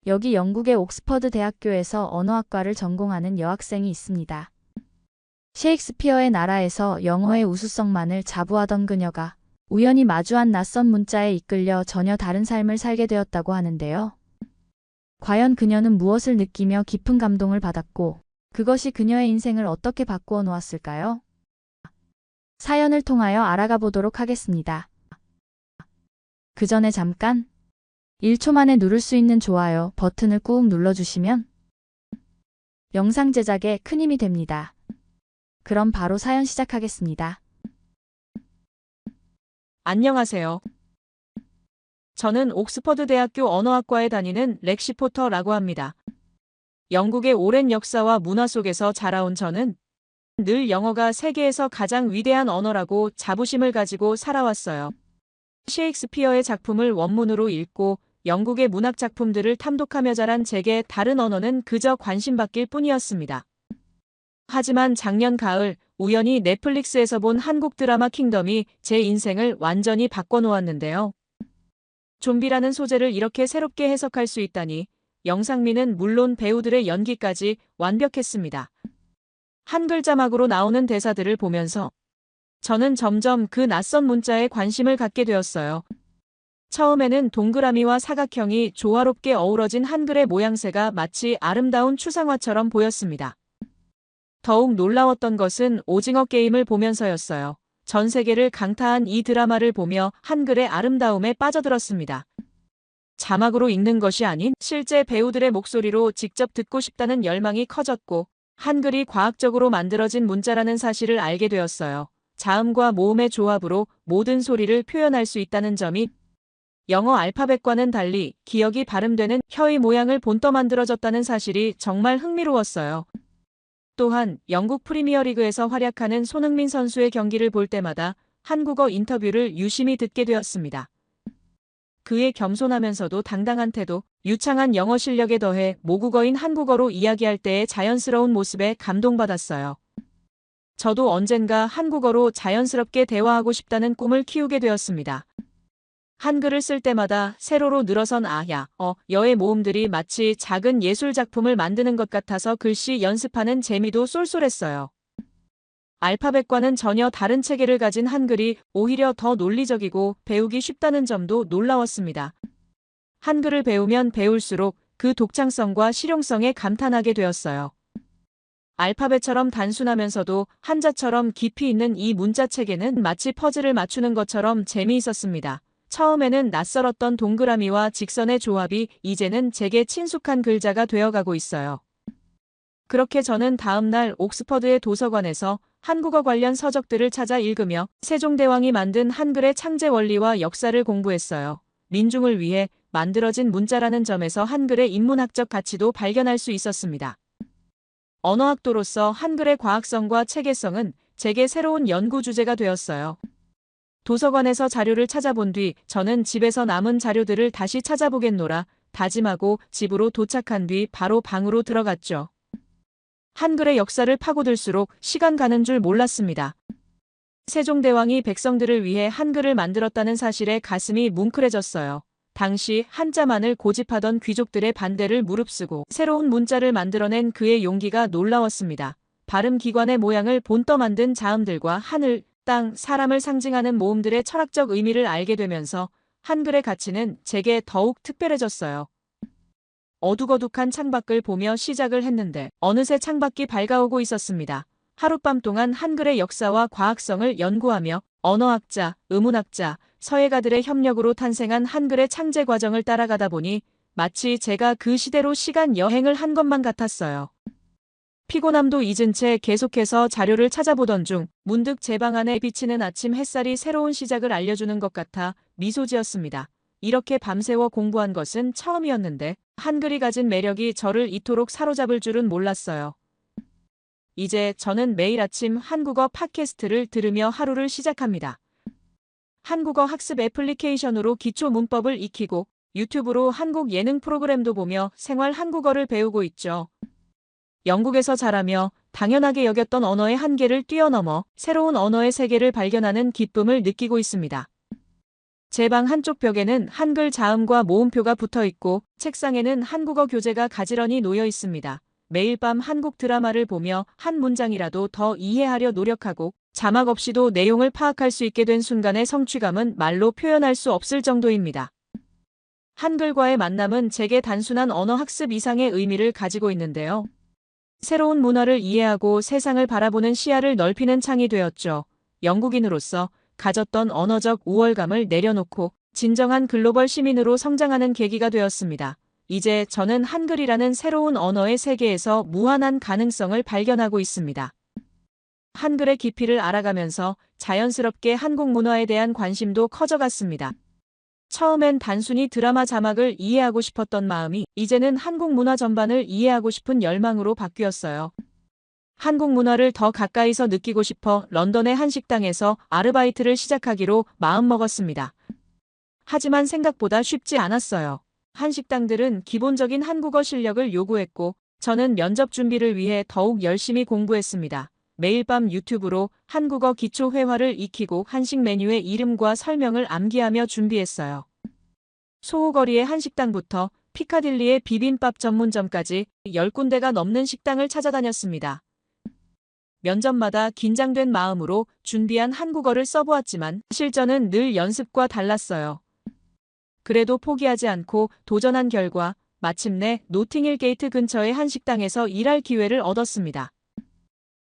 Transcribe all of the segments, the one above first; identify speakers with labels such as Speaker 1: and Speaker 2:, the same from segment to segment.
Speaker 1: 여기 영국의 옥스퍼드 대학교에서 언어학과를 전공하는 여학생이 있습니다. 셰익스피어의 나라에서 영어의 우수성만을 자부하던 그녀가 우연히 마주한 낯선 문자에 이끌려 전혀 다른 삶을 살게 되었다고 하는데요. 과연 그녀는 무엇을 느끼며 깊은 감동을 받았고 그것이 그녀의 인생을 어떻게 바꾸어 놓았을까요? 사연을 통하여 알아가 보도록 하겠습니다. 그 전에 잠깐 1초 만에 누를 수 있는 좋아요 버튼을 꾹 눌러주시면 영상 제작에 큰 힘이 됩니다. 그럼 바로 사연 시작하겠습니다.
Speaker 2: 안녕하세요. 저는 옥스퍼드 대학교 언어학과에 다니는 렉시 포터라고 합니다. 영국의 오랜 역사와 문화 속에서 자라온 저는 늘 영어가 세계에서 가장 위대한 언어라고 자부심을 가지고 살아왔어요. 셰익스피어의 작품을 원문으로 읽고 영국의 문학 작품들을 탐독하며 자란 제게 다른 언어는 그저 관심받길 뿐이었습니다. 하지만 작년 가을 우연히 넷플릭스에서 본 한국 드라마 킹덤이 제 인생을 완전히 바꿔놓았는데요. 좀비라는 소재를 이렇게 새롭게 해석할 수 있다니 영상미는 물론 배우들의 연기까지 완벽했습니다. 한글 자막으로 나오는 대사들을 보면서 저는 점점 그 낯선 문자에 관심을 갖게 되었어요. 처음에는 동그라미와 사각형이 조화롭게 어우러진 한글의 모양새가 마치 아름다운 추상화처럼 보였습니다. 더욱 놀라웠던 것은 오징어 게임을 보면서였어요. 전 세계를 강타한 이 드라마를 보며 한글의 아름다움에 빠져들었습니다. 자막으로 읽는 것이 아닌 실제 배우들의 목소리로 직접 듣고 싶다는 열망이 커졌고 한글이 과학적으로 만들어진 문자라는 사실을 알게 되었어요. 자음과 모음의 조합으로 모든 소리를 표현할 수 있다는 점이 영어 알파벳과는 달리 기억이 발음되는 혀의 모양을 본떠 만들어졌다는 사실이 정말 흥미로웠어요. 또한 영국 프리미어리그에서 활약하는 손흥민 선수의 경기를 볼 때마다 한국어 인터뷰를 유심히 듣게 되었습니다. 그의 겸손하면서도 당당한 태도, 유창한 영어 실력에 더해 모국어인 한국어로 이야기할 때의 자연스러운 모습에 감동받았어요. 저도 언젠가 한국어로 자연스럽게 대화하고 싶다는 꿈을 키우게 되었습니다. 한글을 쓸 때마다 세로로 늘어선 아, 야, 여의 모음들이 마치 작은 예술작품을 만드는 것 같아서 글씨 연습하는 재미도 쏠쏠했어요. 알파벳과는 전혀 다른 체계를 가진 한글이 오히려 더 논리적이고 배우기 쉽다는 점도 놀라웠습니다. 한글을 배우면 배울수록 그 독창성과 실용성에 감탄하게 되었어요. 알파벳처럼 단순하면서도 한자처럼 깊이 있는 이 문자 체계는 마치 퍼즐을 맞추는 것처럼 재미있었습니다. 처음에는 낯설었던 동그라미와 직선의 조합이 이제는 제게 친숙한 글자가 되어가고 있어요. 그렇게 저는 다음 날 옥스퍼드의 도서관에서 한국어 관련 서적들을 찾아 읽으며 세종대왕이 만든 한글의 창제 원리와 역사를 공부했어요. 민중을 위해 만들어진 문자라는 점에서 한글의 인문학적 가치도 발견할 수 있었습니다. 언어학도로서 한글의 과학성과 체계성은 제게 새로운 연구 주제가 되었어요. 도서관에서 자료를 찾아본 뒤 저는 집에서 남은 자료들을 다시 찾아보겠노라 다짐하고 집으로 도착한 뒤 바로 방으로 들어갔죠. 한글의 역사를 파고들수록 시간 가는 줄 몰랐습니다. 세종대왕이 백성들을 위해 한글을 만들었다는 사실에 가슴이 뭉클해졌어요. 당시 한자만을 고집하던 귀족들의 반대를 무릅쓰고 새로운 문자를 만들어낸 그의 용기가 놀라웠습니다. 발음기관의 모양을 본떠 만든 자음들과 하늘, 땅, 사람을 상징하는 모음들의 철학적 의미를 알게 되면서 한글의 가치는 제게 더욱 특별해졌어요. 어둑어둑한 창밖을 보며 시작을 했는데 어느새 창밖이 밝아오고 있었습니다. 하룻밤 동안 한글의 역사와 과학성을 연구하며 언어학자, 의문학자, 서예가들의 협력으로 탄생한 한글의 창제 과정을 따라가다 보니 마치 제가 그 시대로 시간 여행을 한 것만 같았어요. 피곤함도 잊은 채 계속해서 자료를 찾아보던 중 문득 제 방 안에 비치는 아침 햇살이 새로운 시작을 알려주는 것 같아 미소 지었습니다. 이렇게 밤새워 공부한 것은 처음이었는데 한글이 가진 매력이 저를 이토록 사로잡을 줄은 몰랐어요. 이제 저는 매일 아침 한국어 팟캐스트를 들으며 하루를 시작합니다. 한국어 학습 애플리케이션으로 기초 문법을 익히고 유튜브로 한국 예능 프로그램도 보며 생활 한국어를 배우고 있죠. 영국에서 자라며 당연하게 여겼던 언어의 한계를 뛰어넘어 새로운 언어의 세계를 발견하는 기쁨을 느끼고 있습니다. 제 방 한쪽 벽에는 한글 자음과 모음표가 붙어 있고 책상에는 한국어 교재가 가지런히 놓여 있습니다. 매일 밤 한국 드라마를 보며 한 문장이라도 더 이해하려 노력하고 자막 없이도 내용을 파악할 수 있게 된 순간의 성취감은 말로 표현할 수 없을 정도입니다. 한글과의 만남은 제게 단순한 언어 학습 이상의 의미를 가지고 있는데요. 새로운 문화를 이해하고 세상을 바라보는 시야를 넓히는 창이 되었죠. 영국인으로서 가졌던 언어적 우월감을 내려놓고 진정한 글로벌 시민으로 성장하는 계기가 되었습니다. 이제 저는 한글이라는 새로운 언어의 세계에서 무한한 가능성을 발견하고 있습니다. 한글의 깊이를 알아가면서 자연스럽게 한국 문화에 대한 관심도 커져갔습니다. 처음엔 단순히 드라마 자막을 이해하고 싶었던 마음이 이제는 한국 문화 전반을 이해하고 싶은 열망으로 바뀌었어요. 한국 문화를 더 가까이서 느끼고 싶어 런던의 한 식당에서 아르바이트를 시작하기로 마음먹었습니다. 하지만 생각보다 쉽지 않았어요. 한식당들은 기본적인 한국어 실력을 요구했고 저는 면접 준비를 위해 더욱 열심히 공부했습니다. 매일 밤 유튜브로 한국어 기초 회화를 익히고 한식 메뉴의 이름과 설명을 암기하며 준비했어요. 소호거리의 한식당부터 피카딜리의 비빔밥 전문점까지 10군데가 넘는 식당을 찾아다녔습니다. 면접마다 긴장된 마음으로 준비한 한국어를 써보았지만 실전은 늘 연습과 달랐어요. 그래도 포기하지 않고 도전한 결과 마침내 노팅힐 게이트 근처의 한식당에서 일할 기회를 얻었습니다.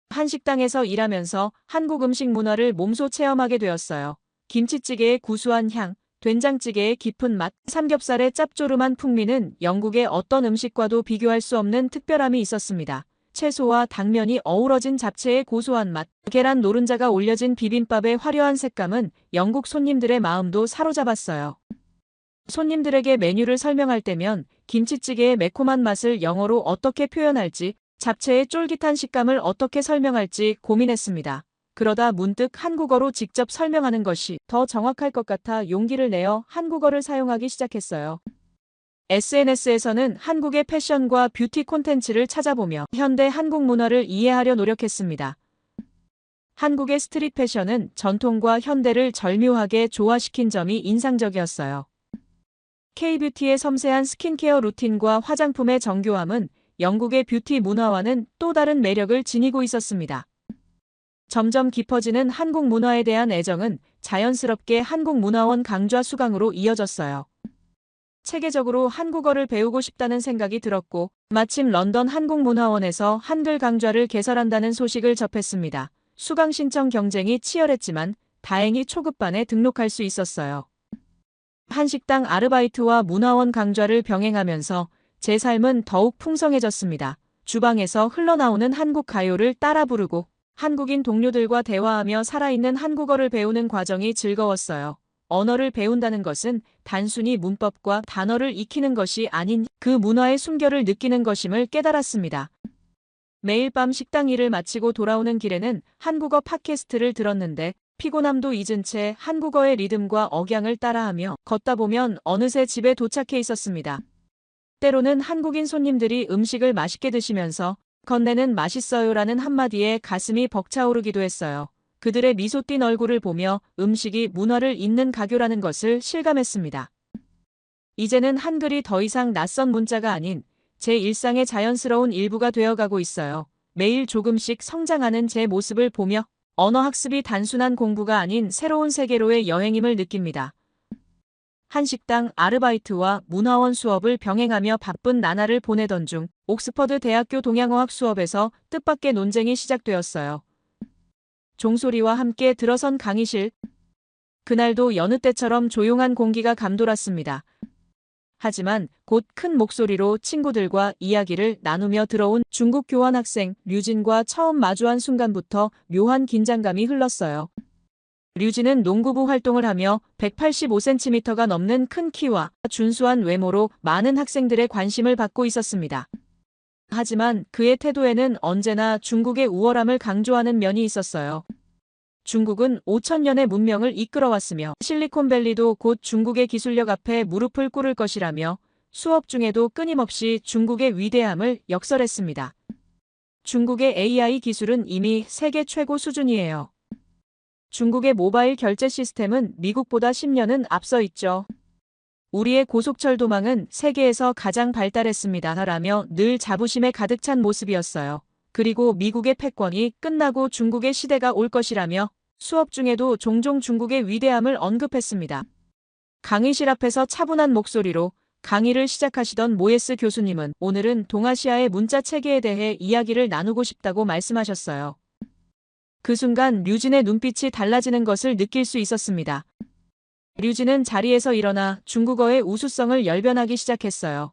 Speaker 2: 한식당에서 일하면서 한국 음식 문화를 몸소 체험하게 되었어요. 김치찌개의 구수한 향, 된장찌개의 깊은 맛, 삼겹살의 짭조름한 풍미는 영국의 어떤 음식과도 비교할 수 없는 특별함이 있었습니다. 채소와 당면이 어우러진 잡채의 고소한 맛, 계란 노른자가 올려진 비빔밥의 화려한 색감은 영국 손님들의 마음도 사로잡았어요. 손님들에게 메뉴를 설명할 때면 김치찌개의 매콤한 맛을 영어로 어떻게 표현할지, 잡채의 쫄깃한 식감을 어떻게 설명할지 고민했습니다. 그러다 문득 한국어로 직접 설명하는 것이 더 정확할 것 같아 용기를 내어 한국어를 사용하기 시작했어요. SNS에서는 한국의 패션과 뷰티 콘텐츠를 찾아보며 현대 한국 문화를 이해하려 노력했습니다. 한국의 스트릿 패션은 전통과 현대를 절묘하게 조화시킨 점이 인상적이었어요. K-뷰티의 섬세한 스킨케어 루틴과 화장품의 정교함은 영국의 뷰티 문화와는 또 다른 매력을 지니고 있었습니다. 점점 깊어지는 한국 문화에 대한 애정은 자연스럽게 한국문화원 강좌 수강으로 이어졌어요. 체계적으로 한국어를 배우고 싶다는 생각이 들었고 마침 런던 한국문화원에서 한글 강좌를 개설한다는 소식을 접했습니다. 수강 신청 경쟁이 치열했지만 다행히 초급반에 등록할 수 있었어요. 한식당 아르바이트와 문화원 강좌를 병행하면서 제 삶은 더욱 풍성해졌습니다. 주방에서 흘러나오는 한국 가요를 따라 부르고 한국인 동료들과 대화하며 살아있는 한국어를 배우는 과정이 즐거웠어요. 언어를 배운다는 것은 단순히 문법과 단어를 익히는 것이 아닌 그 문화의 숨결을 느끼는 것임을 깨달았습니다. 매일 밤 식당 일을 마치고 돌아오는 길에는 한국어 팟캐스트를 들었는데 피곤함도 잊은 채 한국어의 리듬과 억양을 따라하며 걷다 보면 어느새 집에 도착해 있었습니다. 때로는 한국인 손님들이 음식을 맛있게 드시면서 건네는 맛있어요라는 한마디에 가슴이 벅차오르기도 했어요. 그들의 미소 띤 얼굴을 보며 음식이 문화를 잇는 가교라는 것을 실감했습니다. 이제는 한글이 더 이상 낯선 문자가 아닌 제 일상의 자연스러운 일부가 되어가고 있어요. 매일 조금씩 성장하는 제 모습을 보며 언어 학습이 단순한 공부가 아닌 새로운 세계로의 여행임을 느낍니다. 한식당 아르바이트와 문화원 수업을 병행하며 바쁜 나날을 보내던 중 옥스퍼드 대학교 동양어학 수업에서 뜻밖의 논쟁이 시작되었어요. 종소리와 함께 들어선 강의실. 그날도 여느 때처럼 조용한 공기가 감돌았습니다. 하지만 곧 큰 목소리로 친구들과 이야기를 나누며 들어온 중국 교환학생 류진과 처음 마주한 순간부터 묘한 긴장감이 흘렀어요. 류진은 농구부 활동을 하며 185cm가 넘는 큰 키와 준수한 외모로 많은 학생들의 관심을 받고 있었습니다. 하지만 그의 태도에는 언제나 중국의 우월함을 강조하는 면이 있었어요. 중국은 5000년의 문명을 이끌어왔으며 실리콘밸리도 곧 중국의 기술력 앞에 무릎을 꿇을 것이라며 수업 중에도 끊임없이 중국의 위대함을 역설했습니다. 중국의 AI 기술은 이미 세계 최고 수준이에요. 중국의 모바일 결제 시스템은 미국보다 10년은 앞서 있죠. 우리의 고속철 도망은 세계에서 가장 발달했습니다. 라며 늘 자부심에 가득 찬 모습이었어요. 그리고 미국의 패권이 끝나고 중국의 시대가 올 것이라며 수업 중에도 종종 중국의 위대함을 언급했습니다. 강의실 앞에서 차분한 목소리로 강의를 시작하시던 모예스 교수님은 오늘은 동아시아의 문자 체계에 대해 이야기를 나누고 싶다고 말씀하셨어요. 그 순간 류진의 눈빛이 달라지는 것을 느낄 수 있었습니다. 류진은 자리에서 일어나 중국어의 우수성을 열변하기 시작했어요.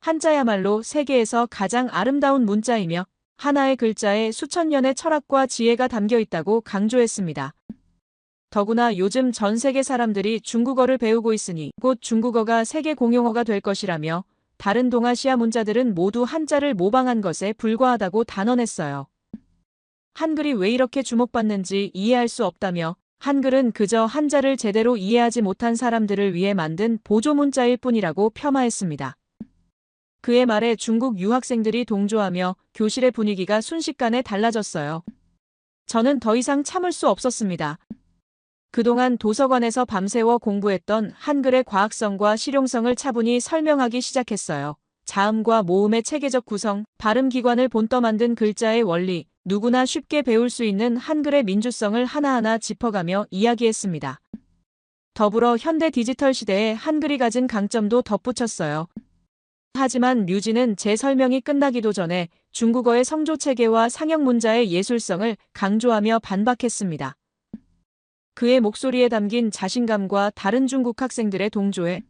Speaker 2: 한자야말로 세계에서 가장 아름다운 문자이며 하나의 글자에 수천 년의 철학과 지혜가 담겨 있다고 강조했습니다. 더구나 요즘 전 세계 사람들이 중국어를 배우고 있으니 곧 중국어가 세계 공용어가 될 것이라며 다른 동아시아 문자들은 모두 한자를 모방한 것에 불과하다고 단언했어요. 한글이 왜 이렇게 주목받는지 이해할 수 없다며 한글은 그저 한자를 제대로 이해하지 못한 사람들을 위해 만든 보조문자일 뿐이라고 폄하했습니다. 그의 말에 중국 유학생들이 동조하며 교실의 분위기가 순식간에 달라졌어요. 저는 더 이상 참을 수 없었습니다. 그동안 도서관에서 밤새워 공부했던 한글의 과학성과 실용성을 차분히 설명하기 시작했어요. 자음과 모음의 체계적 구성, 발음 기관을 본떠 만든 글자의 원리, 누구나 쉽게 배울 수 있는 한글의 민주성을 하나하나 짚어가며 이야기했습니다. 더불어 현대 디지털 시대에 한글이 가진 강점도 덧붙였어요. 하지만 류진은 제 설명이 끝나기도 전에 중국어의 성조 체계와 상형 문자의 예술성을 강조하며 반박했습니다. 그의 목소리에 담긴 자신감과 다른 중국 학생들의 동조에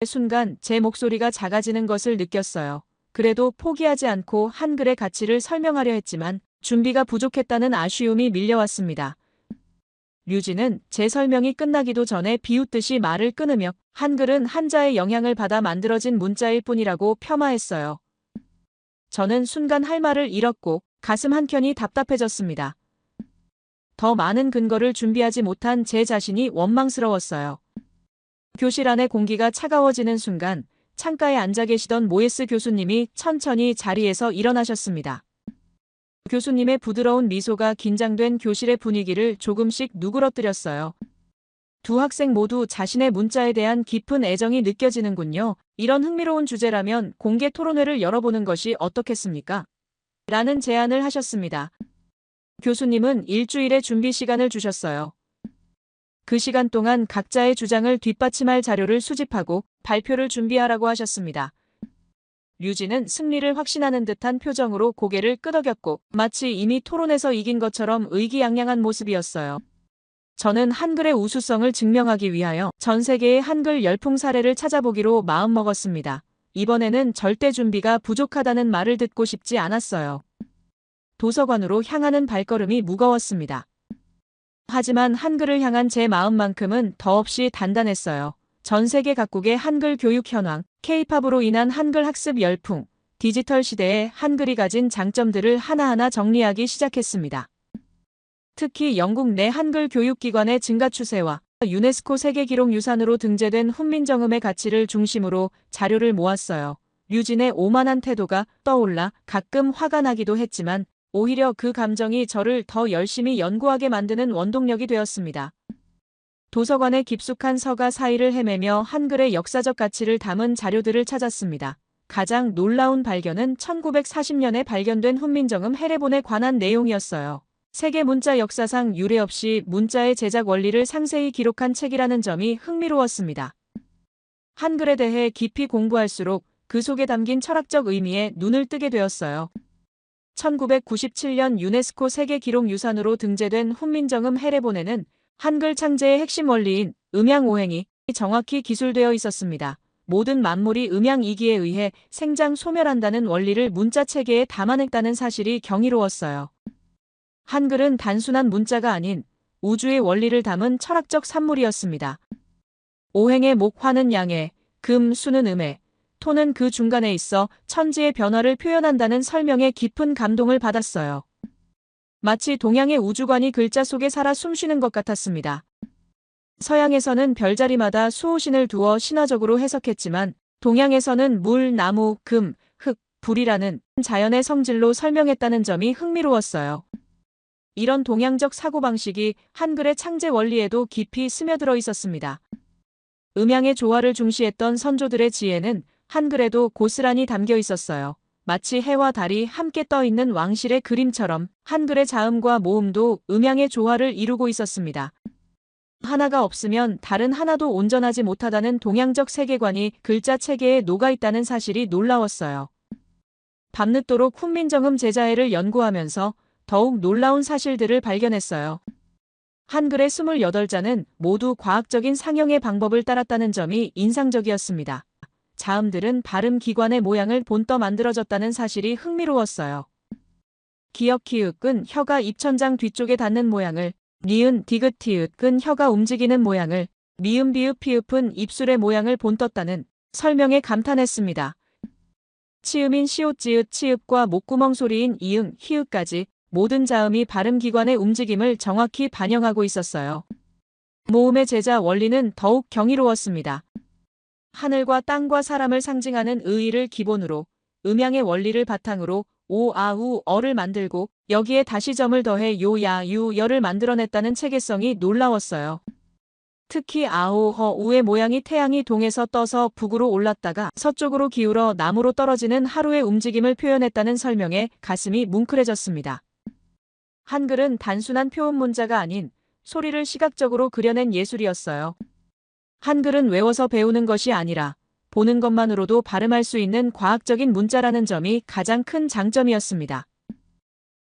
Speaker 2: 순간 제 목소리가 작아지는 것을 느꼈어요. 그래도 포기하지 않고 한글의 가치를 설명하려 했지만 준비가 부족했다는 아쉬움이 밀려왔습니다. 류진은 제 설명이 끝나기도 전에 비웃듯이 말을 끊으며 한글은 한자의 영향을 받아 만들어진 문자일 뿐이라고 폄하했어요. 저는 순간 할 말을 잃었고 가슴 한켠이 답답해졌습니다. 더 많은 근거를 준비하지 못한 제 자신이 원망스러웠어요. 교실 안의 공기가 차가워지는 순간 창가에 앉아 계시던 모예스 교수님이 천천히 자리에서 일어나셨습니다. 교수님의 부드러운 미소가 긴장된 교실의 분위기를 조금씩 누그러뜨렸어요. 두 학생 모두 자신의 문자에 대한 깊은 애정이 느껴지는군요. 이런 흥미로운 주제라면 공개 토론회를 열어보는 것이 어떻겠습니까? 라는 제안을 하셨습니다. 교수님은 일주일의 준비 시간을 주셨어요. 그 시간 동안 각자의 주장을 뒷받침할 자료를 수집하고 발표를 준비하라고 하셨습니다. 류진은 승리를 확신하는 듯한 표정으로 고개를 끄덕였고 마치 이미 토론에서 이긴 것처럼 의기양양한 모습이었어요. 저는 한글의 우수성을 증명하기 위하여 전 세계의 한글 열풍 사례를 찾아보기로 마음먹었습니다. 이번에는 절대 준비가 부족하다는 말을 듣고 싶지 않았어요. 도서관으로 향하는 발걸음이 무거웠습니다. 하지만 한글을 향한 제 마음만큼은 더없이 단단했어요. 전 세계 각국의 한글 교육 현황, K-팝으로 인한 한글 학습 열풍, 디지털 시대에 한글이 가진 장점들을 하나하나 정리하기 시작했습니다. 특히 영국 내 한글 교육기관의 증가 추세와 유네스코 세계기록유산으로 등재된 훈민정음의 가치를 중심으로 자료를 모았어요. 류진의 오만한 태도가 떠올라 가끔 화가 나기도 했지만 오히려 그 감정이 저를 더 열심히 연구하게 만드는 원동력이 되었습니다. 도서관의 깊숙한 서가 사이를 헤매며 한글의 역사적 가치를 담은 자료들을 찾았습니다. 가장 놀라운 발견은 1940년에 발견된 훈민정음 해례본에 관한 내용이었어요. 세계 문자 역사상 유례 없이 문자의 제작 원리를 상세히 기록한 책이라는 점이 흥미로웠습니다. 한글에 대해 깊이 공부할수록 그 속에 담긴 철학적 의미에 눈을 뜨게 되었어요. 1997년 유네스코 세계기록유산으로 등재된 훈민정음 해례본에는 한글 창제의 핵심 원리인 음양오행이 정확히 기술되어 있었습니다. 모든 만물이 음양이기에 의해 생장 소멸한다는 원리를 문자 체계에 담아냈다는 사실이 경이로웠어요. 한글은 단순한 문자가 아닌 우주의 원리를 담은 철학적 산물이었습니다. 오행의 목, 화는 양에, 금, 수는 음에, 토는 그 중간에 있어 천지의 변화를 표현한다는 설명에 깊은 감동을 받았어요. 마치 동양의 우주관이 글자 속에 살아 숨쉬는 것 같았습니다. 서양에서는 별자리마다 수호신을 두어 신화적으로 해석했지만 동양에서는 물, 나무, 금, 흙, 불이라는 자연의 성질로 설명했다는 점이 흥미로웠어요. 이런 동양적 사고방식이 한글의 창제 원리에도 깊이 스며들어 있었습니다. 음양의 조화를 중시했던 선조들의 지혜는 한글에도 고스란히 담겨 있었어요. 마치 해와 달이 함께 떠 있는 왕실의 그림처럼 한글의 자음과 모음도 음양의 조화를 이루고 있었습니다. 하나가 없으면 다른 하나도 온전하지 못하다는 동양적 세계관이 글자 체계에 녹아 있다는 사실이 놀라웠어요. 밤늦도록 훈민정음 제자해를 연구하면서 더욱 놀라운 사실들을 발견했어요. 한글의 28자는 모두 과학적인 상형의 방법을 따랐다는 점이 인상적이었습니다. 자음들은 발음 기관의 모양을 본떠 만들어졌다는 사실이 흥미로웠어요. 기역 키읔은 혀가 입천장 뒤쪽에 닿는 모양을, 니은 디귿 티읕은 혀가 움직이는 모양을, 미음 비읍 피읍은 입술의 모양을 본떴다는 설명에 감탄했습니다. 치음인 시옷지읒 치읍과 목구멍 소리인 이응, 히읗까지 모든 자음이 발음 기관의 움직임을 정확히 반영하고 있었어요. 모음의 제자 원리는 더욱 경이로웠습니다. 하늘과 땅과 사람을 상징하는 의의를 기본으로 음양의 원리를 바탕으로 오, 아, 우, 어를 만들고 여기에 다시 점을 더해 요, 야, 유, 여를 만들어냈다는 체계성이 놀라웠어요. 특히 아오, 허, 우의 모양이 태양이 동에서 떠서 북으로 올랐다가 서쪽으로 기울어 남으로 떨어지는 하루의 움직임을 표현했다는 설명에 가슴이 뭉클해졌습니다. 한글은 단순한 표음 문자가 아닌 소리를 시각적으로 그려낸 예술이었어요. 한글은 외워서 배우는 것이 아니라 보는 것만으로도 발음할 수 있는 과학적인 문자라는 점이 가장 큰 장점이었습니다.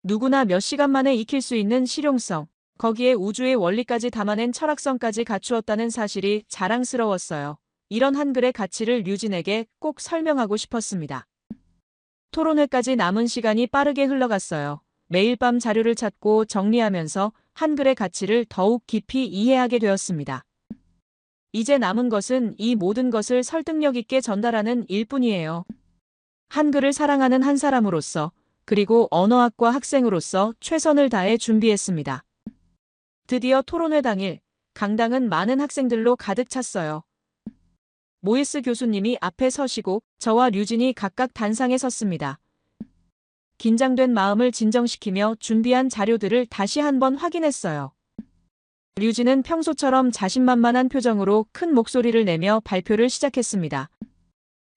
Speaker 2: 누구나 몇 시간 만에 익힐 수 있는 실용성, 거기에 우주의 원리까지 담아낸 철학성까지 갖추었다는 사실이 자랑스러웠어요. 이런 한글의 가치를 류진에게 꼭 설명하고 싶었습니다. 토론회까지 남은 시간이 빠르게 흘러갔어요. 매일 밤 자료를 찾고 정리하면서 한글의 가치를 더욱 깊이 이해하게 되었습니다. 이제 남은 것은 이 모든 것을 설득력 있게 전달하는 일뿐이에요. 한글을 사랑하는 한 사람으로서, 그리고 언어학과 학생으로서 최선을 다해 준비했습니다. 드디어 토론회 당일, 강당은 많은 학생들로 가득 찼어요. 모에스 교수님이 앞에 서시고 저와 류진이 각각 단상에 섰습니다. 긴장된 마음을 진정시키며 준비한 자료들을 다시 한번 확인했어요. 류진은 평소처럼 자신만만한 표정으로 큰 목소리를 내며 발표를 시작했습니다.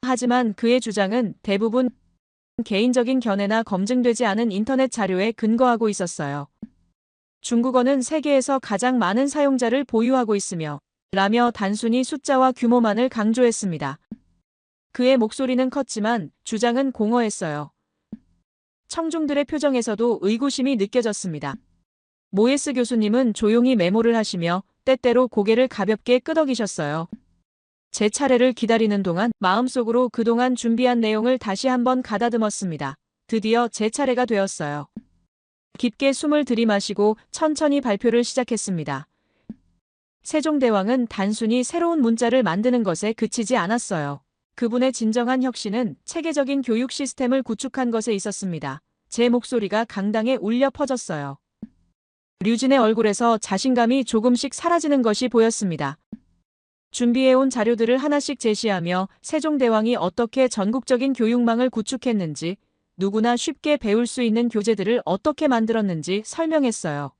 Speaker 2: 하지만 그의 주장은 대부분 개인적인 견해나 검증되지 않은 인터넷 자료에 근거하고 있었어요. 중국어는 세계에서 가장 많은 사용자를 보유하고 있으며 라며 단순히 숫자와 규모만을 강조했습니다. 그의 목소리는 컸지만 주장은 공허했어요. 청중들의 표정에서도 의구심이 느껴졌습니다. 모에스 교수님은 조용히 메모를 하시며 때때로 고개를 가볍게 끄덕이셨어요. 제 차례를 기다리는 동안 마음속으로 그동안 준비한 내용을 다시 한번 가다듬었습니다. 드디어 제 차례가 되었어요. 깊게 숨을 들이마시고 천천히 발표를 시작했습니다. 세종대왕은 단순히 새로운 문자를 만드는 것에 그치지 않았어요. 그분의 진정한 혁신은 체계적인 교육 시스템을 구축한 것에 있었습니다. 제 목소리가 강당에 울려 퍼졌어요. 류진의 얼굴에서 자신감이 조금씩 사라지는 것이 보였습니다. 준비해온 자료들을 하나씩 제시하며 세종대왕이 어떻게 전국적인 교육망을 구축했는지, 누구나 쉽게 배울 수 있는 교재들을 어떻게 만들었는지 설명했어요.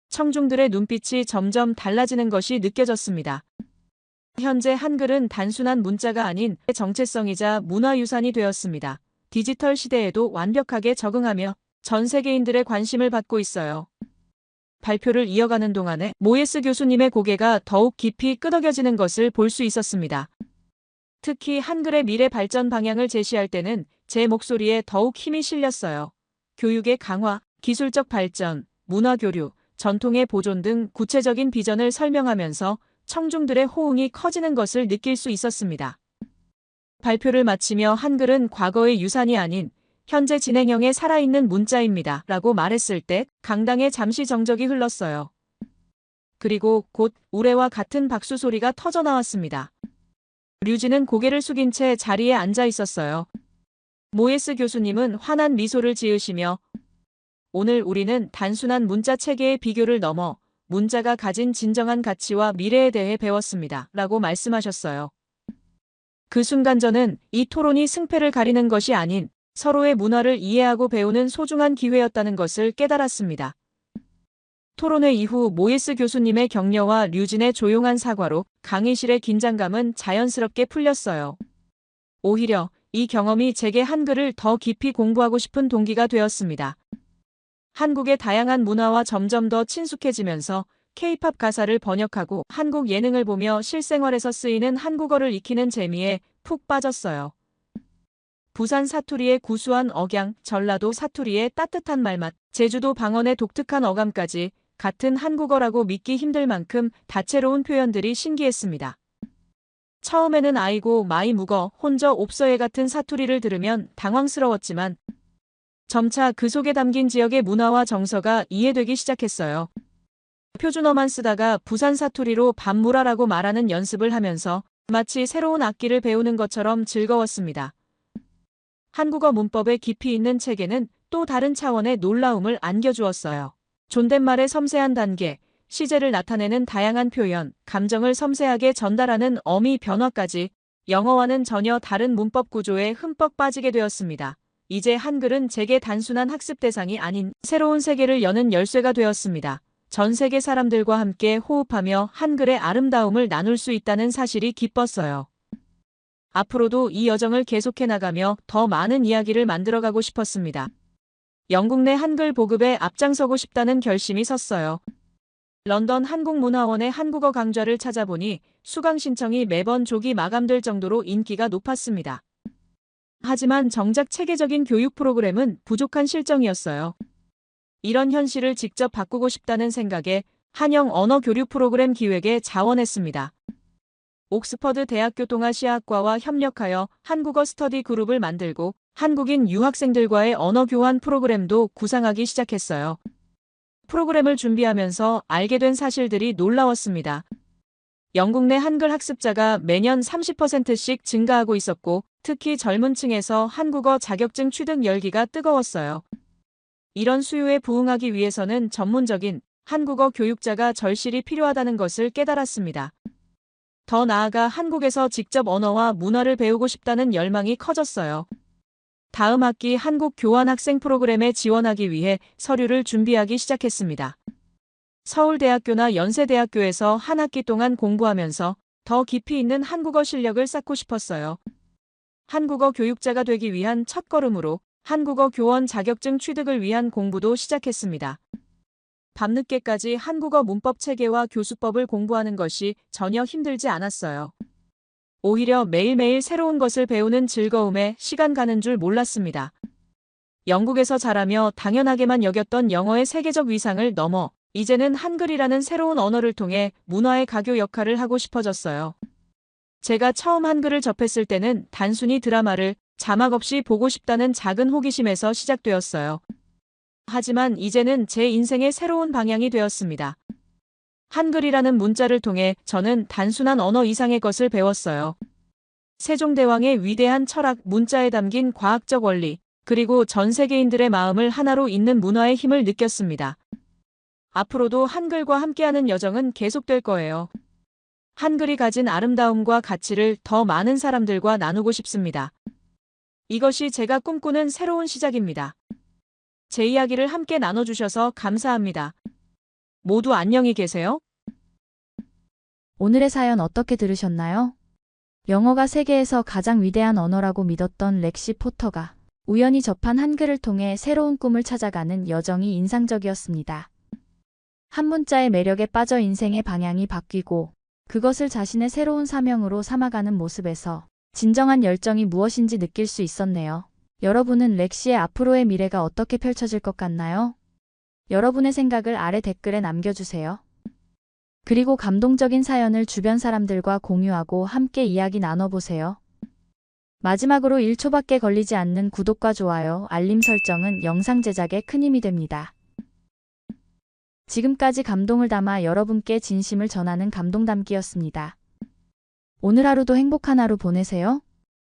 Speaker 2: 청중들의 눈빛이 점점 달라지는 것이 느껴졌습니다. 현재 한글은 단순한 문자가 아닌 정체성이자 문화유산이 되었습니다. 디지털 시대에도 완벽하게 적응하며 전 세계인들의 관심을 받고 있어요. 발표를 이어가는 동안에 모에스 교수님의 고개가 더욱 깊이 끄덕여지는 것을 볼 수 있었습니다. 특히 한글의 미래 발전 방향을 제시할 때는 제 목소리에 더욱 힘이 실렸어요. 교육의 강화, 기술적 발전, 문화 교류, 전통의 보존 등 구체적인 비전을 설명하면서 청중들의 호응이 커지는 것을 느낄 수 있었습니다. 발표를 마치며 한글은 과거의 유산이 아닌 현재 진행형의 살아있는 문자입니다. 라고 말했을 때 강당에 잠시 정적이 흘렀어요. 그리고 곧 우레와 같은 박수 소리가 터져 나왔습니다. 류진은 고개를 숙인 채 자리에 앉아 있었어요. 모에스 교수님은 환한 미소를 지으시며 오늘 우리는 단순한 문자 체계의 비교를 넘어 문자가 가진 진정한 가치와 미래에 대해 배웠습니다. 라고 말씀하셨어요. 그 순간 저는 이 토론이 승패를 가리는 것이 아닌 서로의 문화를 이해하고 배우는 소중한 기회였다는 것을 깨달았습니다. 토론회 이후 모예스 교수님의 격려와 류진의 조용한 사과로 강의실의 긴장감은 자연스럽게 풀렸어요. 오히려 이 경험이 제게 한글을 더 깊이 공부하고 싶은 동기가 되었습니다. 한국의 다양한 문화와 점점 더 친숙해지면서 K-팝 가사를 번역하고 한국 예능을 보며 실생활에서 쓰이는 한국어를 익히는 재미에 푹 빠졌어요. 부산 사투리의 구수한 억양, 전라도 사투리의 따뜻한 말맛, 제주도 방언의 독특한 어감까지 같은 한국어라고 믿기 힘들 만큼 다채로운 표현들이 신기했습니다. 처음에는 아이고 마이 묵어 혼저 옵서예 같은 사투리를 들으면 당황스러웠지만 점차 그 속에 담긴 지역의 문화와 정서가 이해되기 시작했어요. 표준어만 쓰다가 부산 사투리로 밥물어라고 말하는 연습을 하면서 마치 새로운 악기를 배우는 것처럼 즐거웠습니다. 한국어 문법의 깊이 있는 체계는 또 다른 차원의 놀라움을 안겨주었어요. 존댓말의 섬세한 단계, 시제를 나타내는 다양한 표현, 감정을 섬세하게 전달하는 어미 변화까지 영어와는 전혀 다른 문법 구조에 흠뻑 빠지게 되었습니다. 이제 한글은 제게 단순한 학습 대상이 아닌 새로운 세계를 여는 열쇠가 되었습니다. 전 세계 사람들과 함께 호흡하며 한글의 아름다움을 나눌 수 있다는 사실이 기뻤어요. 앞으로도 이 여정을 계속해 나가며 더 많은 이야기를 만들어가고 싶었습니다. 영국 내 한글 보급에 앞장서고 싶다는 결심이 섰어요. 런던 한국문화원의 한국어 강좌를 찾아보니 수강 신청이 매번 조기 마감될 정도로 인기가 높았습니다. 하지만 정작 체계적인 교육 프로그램은 부족한 실정이었어요. 이런 현실을 직접 바꾸고 싶다는 생각에 한영 언어 교류 프로그램 기획에 자원했습니다. 옥스퍼드 대학교 동아시아학과와 협력하여 한국어 스터디 그룹을 만들고 한국인 유학생들과의 언어 교환 프로그램도 구상하기 시작했어요. 프로그램을 준비하면서 알게 된 사실들이 놀라웠습니다. 영국 내 한글 학습자가 매년 30%씩 증가하고 있었고 특히 젊은 층에서 한국어 자격증 취득 열기가 뜨거웠어요. 이런 수요에 부응하기 위해서는 전문적인 한국어 교육자가 절실히 필요하다는 것을 깨달았습니다. 더 나아가 한국에서 직접 언어와 문화를 배우고 싶다는 열망이 커졌어요. 다음 학기 한국 교환 학생 프로그램에 지원하기 위해 서류를 준비하기 시작했습니다. 서울대학교나 연세대학교에서 한 학기 동안 공부하면서 더 깊이 있는 한국어 실력을 쌓고 싶었어요. 한국어 교육자가 되기 위한 첫걸음으로 한국어 교원 자격증 취득을 위한 공부도 시작했습니다. 밤늦게까지 한국어 문법 체계와 교수법을 공부하는 것이 전혀 힘들지 않았어요. 오히려 매일매일 새로운 것을 배우는 즐거움에 시간 가는 줄 몰랐습니다. 영국에서 자라며 당연하게만 여겼던 영어의 세계적 위상을 넘어 이제는 한글이라는 새로운 언어를 통해 문화의 가교 역할을 하고 싶어졌어요. 제가 처음 한글을 접했을 때는 단순히 드라마를 자막 없이 보고 싶다는 작은 호기심에서 시작되었어요. 하지만 이제는 제 인생의 새로운 방향이 되었습니다. 한글이라는 문자를 통해 저는 단순한 언어 이상의 것을 배웠어요. 세종대왕의 위대한 철학, 문자에 담긴 과학적 원리, 그리고 전 세계인들의 마음을 하나로 잇는 문화의 힘을 느꼈습니다. 앞으로도 한글과 함께하는 여정은 계속될 거예요. 한글이 가진 아름다움과 가치를 더 많은 사람들과 나누고 싶습니다. 이것이 제가 꿈꾸는 새로운 시작입니다. 제 이야기를 함께 나눠주셔서 감사합니다. 모두 안녕히 계세요.
Speaker 1: 오늘의 사연 어떻게 들으셨나요? 영어가 세계에서 가장 위대한 언어라고 믿었던 렉시 포터가 우연히 접한 한글을 통해 새로운 꿈을 찾아가는 여정이 인상적이었습니다. 한 문자의 매력에 빠져 인생의 방향이 바뀌고 그것을 자신의 새로운 사명으로 삼아가는 모습에서 진정한 열정이 무엇인지 느낄 수 있었네요. 여러분은 렉시의 앞으로의 미래가 어떻게 펼쳐질 것 같나요? 여러분의 생각을 아래 댓글에 남겨주세요. 그리고 감동적인 사연을 주변 사람들과 공유하고 함께 이야기 나눠보세요. 마지막으로 1초밖에 걸리지 않는 구독과 좋아요, 알림 설정은 영상 제작에 큰 힘이 됩니다. 지금까지 감동을 담아 여러분께 진심을 전하는 감동담기였습니다. 오늘 하루도 행복한 하루 보내세요.